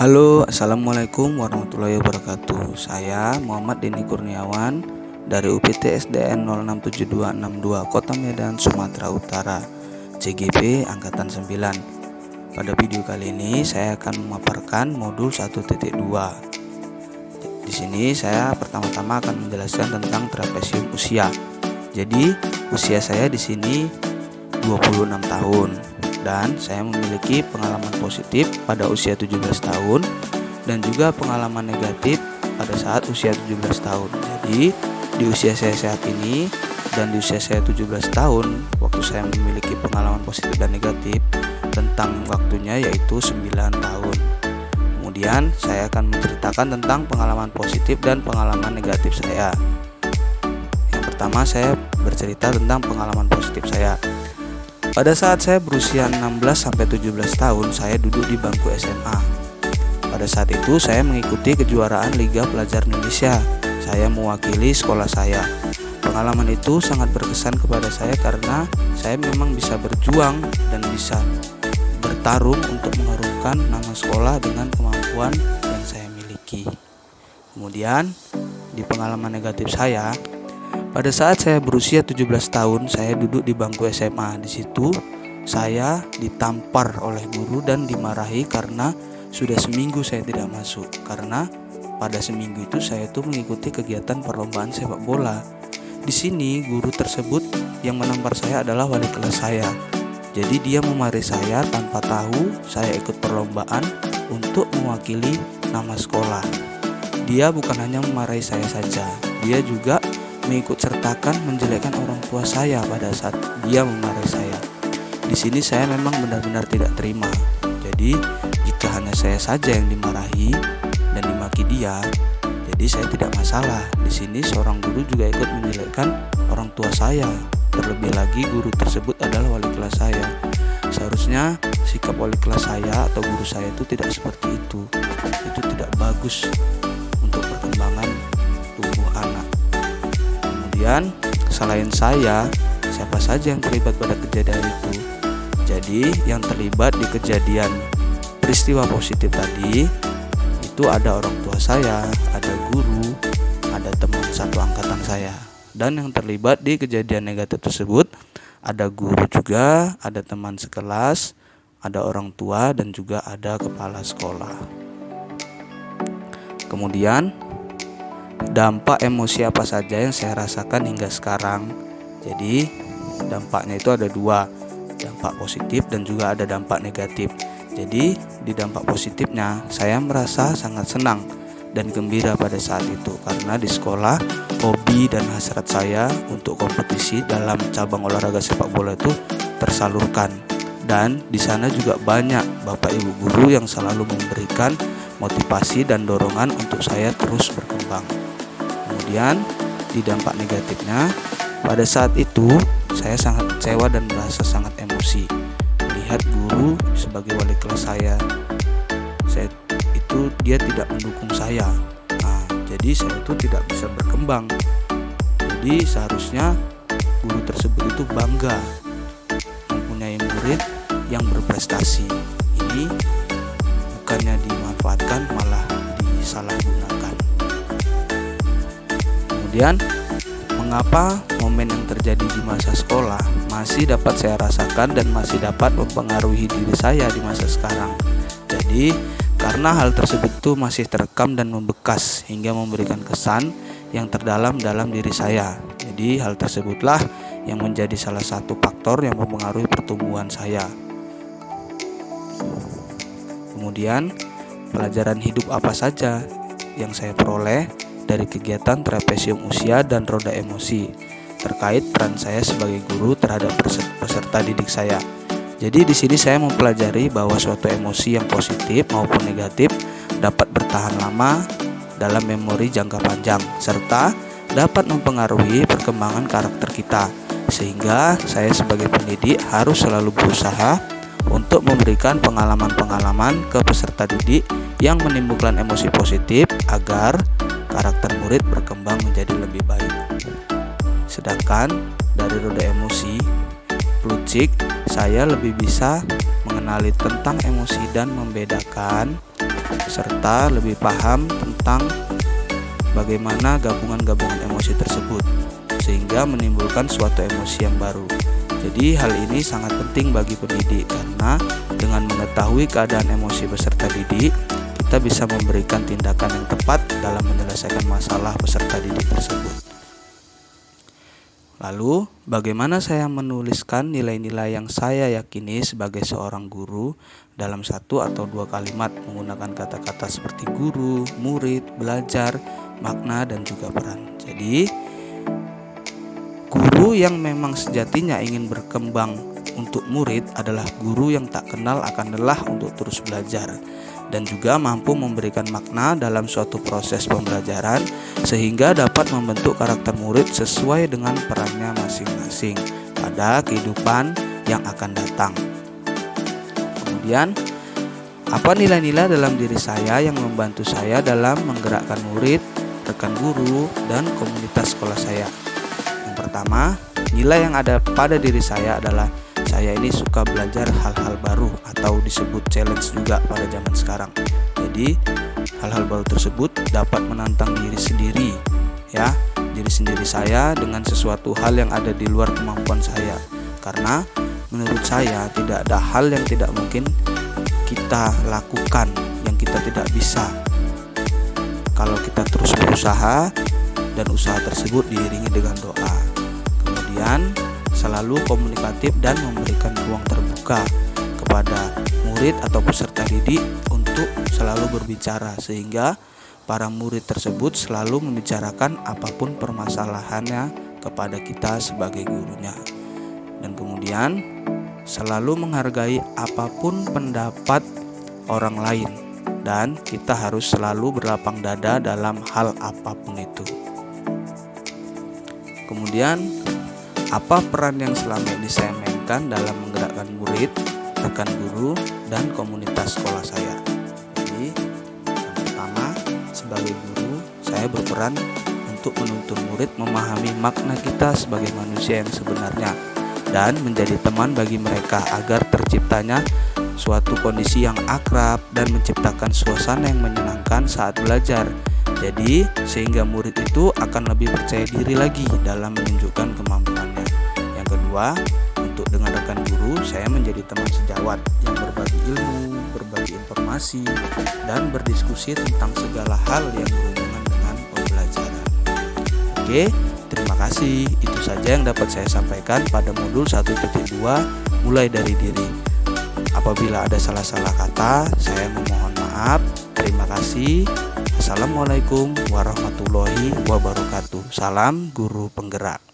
Halo, assalamualaikum warahmatullahi wabarakatuh. Saya Muhammad Denny Kurniawan dari UPT SDN 067262 Kota Medan, Sumatera Utara, CGP Angkatan 9. Pada video kali ini saya akan memaparkan modul 1.2. Di sini saya pertama-tama akan menjelaskan tentang trapesium usia. Jadi, usia saya di sini 26 tahun. Dan saya memiliki pengalaman positif pada usia 17 tahun dan juga pengalaman negatif pada saat usia 17 tahun. Jadi di usia saya saat ini dan di usia saya 17 tahun, waktu saya memiliki pengalaman positif dan negatif, tentang waktunya yaitu 9 tahun. Kemudian saya akan menceritakan tentang pengalaman positif dan pengalaman negatif saya. Yang pertama, saya bercerita tentang pengalaman positif saya. Pada saat saya berusia 16-17 tahun, saya duduk di bangku SMA. Pada saat itu saya mengikuti kejuaraan Liga Pelajar Indonesia. Saya mewakili sekolah saya. Pengalaman itu sangat berkesan kepada saya karena saya memang bisa berjuang dan bisa bertarung untuk mengharumkan nama sekolah dengan kemampuan yang saya miliki. Kemudian di pengalaman negatif saya, pada saat saya berusia 17 tahun, saya duduk di bangku SMA. Di situ saya ditampar oleh guru dan dimarahi karena sudah seminggu saya tidak masuk. Karena pada seminggu itu saya tuh mengikuti kegiatan perlombaan sepak bola. Di sini guru tersebut yang menampar saya adalah wali kelas saya. Jadi dia memarahi saya tanpa tahu saya ikut perlombaan untuk mewakili nama sekolah. Dia bukan hanya memarahi saya saja, dia juga mengikut sertakan menjelekkan orang tua saya pada saat dia memarahi saya. Di sini saya memang benar-benar tidak terima. Jadi jika hanya saya saja yang dimarahi dan dimaki dia, jadi saya tidak masalah. Di sini seorang guru juga ikut menjelekkan orang tua saya. Terlebih lagi guru tersebut adalah wali kelas saya. Seharusnya sikap wali kelas saya atau guru saya itu tidak seperti itu. Itu tidak bagus untuk perkembangan tubuh anak. Kemudian selain saya, siapa saja yang terlibat pada kejadian itu? Jadi yang terlibat di kejadian peristiwa positif tadi itu ada orang tua saya, ada guru, ada teman satu angkatan saya. Dan yang terlibat di kejadian negatif tersebut ada guru juga, ada teman sekelas, ada orang tua dan juga ada kepala sekolah. Kemudian dampak emosi apa saja yang saya rasakan hingga sekarang. Jadi dampaknya itu ada dua, dampak positif dan juga ada dampak negatif. Jadi di dampak positifnya saya merasa sangat senang dan gembira pada saat itu karena di sekolah hobi dan hasrat saya untuk kompetisi dalam cabang olahraga sepak bola itu tersalurkan. Dan di sana juga banyak bapak ibu guru yang selalu memberikan motivasi dan dorongan untuk saya terus berkembang. Kemudian di dampak negatifnya, pada saat itu saya sangat kecewa dan merasa sangat emosi melihat guru sebagai wali kelas saya itu dia tidak mendukung saya. Nah, jadi saya itu tidak bisa berkembang. Jadi seharusnya guru tersebut itu bangga mempunyai murid yang berprestasi. Ini bukannya dimanfaatkan malah disalahgunakan. Kemudian, mengapa momen yang terjadi di masa sekolah masih dapat saya rasakan dan masih dapat mempengaruhi diri saya di masa sekarang? Jadi, karena hal tersebut itu masih terekam dan membekas hingga memberikan kesan yang terdalam dalam diri saya. Jadi, hal tersebutlah yang menjadi salah satu faktor yang mempengaruhi pertumbuhan saya. Kemudian, pelajaran hidup apa saja yang saya peroleh dari kegiatan trapesium usia dan roda emosi terkait peran saya sebagai guru terhadap peserta didik saya. Jadi di sini saya mempelajari bahwa suatu emosi yang positif maupun negatif dapat bertahan lama dalam memori jangka panjang serta dapat mempengaruhi perkembangan karakter kita. Sehingga saya sebagai pendidik harus selalu berusaha untuk memberikan pengalaman-pengalaman ke peserta didik yang menimbulkan emosi positif agar karakter murid berkembang menjadi lebih baik. Sedangkan dari roda emosi, Plucik, saya lebih bisa mengenali tentang emosi dan membedakan serta lebih paham tentang bagaimana gabungan-gabungan emosi tersebut, sehingga menimbulkan suatu emosi yang baru. Jadi hal ini sangat penting bagi pendidik, karena dengan mengetahui keadaan emosi peserta didik, kita bisa memberikan tindakan yang tepat dalam menyelesaikan masalah peserta didik tersebut. Lalu, bagaimana saya menuliskan nilai-nilai yang saya yakini sebagai seorang guru dalam satu atau dua kalimat menggunakan kata-kata seperti guru, murid, belajar, makna, dan juga peran. Jadi, guru yang memang sejatinya ingin berkembang untuk murid adalah guru yang tak kenal akan lelah untuk terus belajar dan juga mampu memberikan makna dalam suatu proses pembelajaran sehingga dapat membentuk karakter murid sesuai dengan perannya masing-masing pada kehidupan yang akan datang. Kemudian, apa nilai-nilai dalam diri saya yang membantu saya dalam menggerakkan murid, rekan guru, dan komunitas sekolah saya? Yang pertama, nilai yang ada pada diri saya adalah saya ini suka belajar hal-hal baru atau disebut challenge juga pada zaman sekarang. Jadi hal-hal baru tersebut dapat menantang diri sendiri, diri sendiri saya dengan sesuatu hal yang ada di luar kemampuan saya. Karena menurut saya tidak ada hal yang tidak mungkin kita lakukan, yang kita tidak bisa, kalau kita terus berusaha dan usaha tersebut diiringi dengan doa. Kemudian selalu komunikatif dan memberikan ruang terbuka kepada murid atau peserta didik untuk selalu berbicara, sehingga para murid tersebut selalu membicarakan apapun permasalahannya kepada kita sebagai gurunya. Dan kemudian selalu menghargai apapun pendapat orang lain, dan kita harus selalu berlapang dada dalam hal apapun itu. Kemudian, apa peran yang selama ini saya mainkan dalam menggerakkan murid, rekan guru, dan komunitas sekolah saya? Jadi, yang pertama, sebagai guru, saya berperan untuk menuntun murid memahami makna kita sebagai manusia yang sebenarnya dan menjadi teman bagi mereka agar terciptanya suatu kondisi yang akrab dan menciptakan suasana yang menyenangkan saat belajar. Jadi, sehingga murid itu akan lebih percaya diri lagi dalam menunjukkan kemampuannya. Yang kedua, untuk dengan rekan guru, saya menjadi teman sejawat yang berbagi ilmu, berbagi informasi, dan berdiskusi tentang segala hal yang berhubungan dengan pembelajaran. Oke, terima kasih. Itu saja yang dapat saya sampaikan pada modul 1.2 mulai dari diri. Apabila ada salah-salah kata, saya memohon maaf. Terima kasih. Assalamualaikum warahmatullahi wabarakatuh. Salam guru penggerak.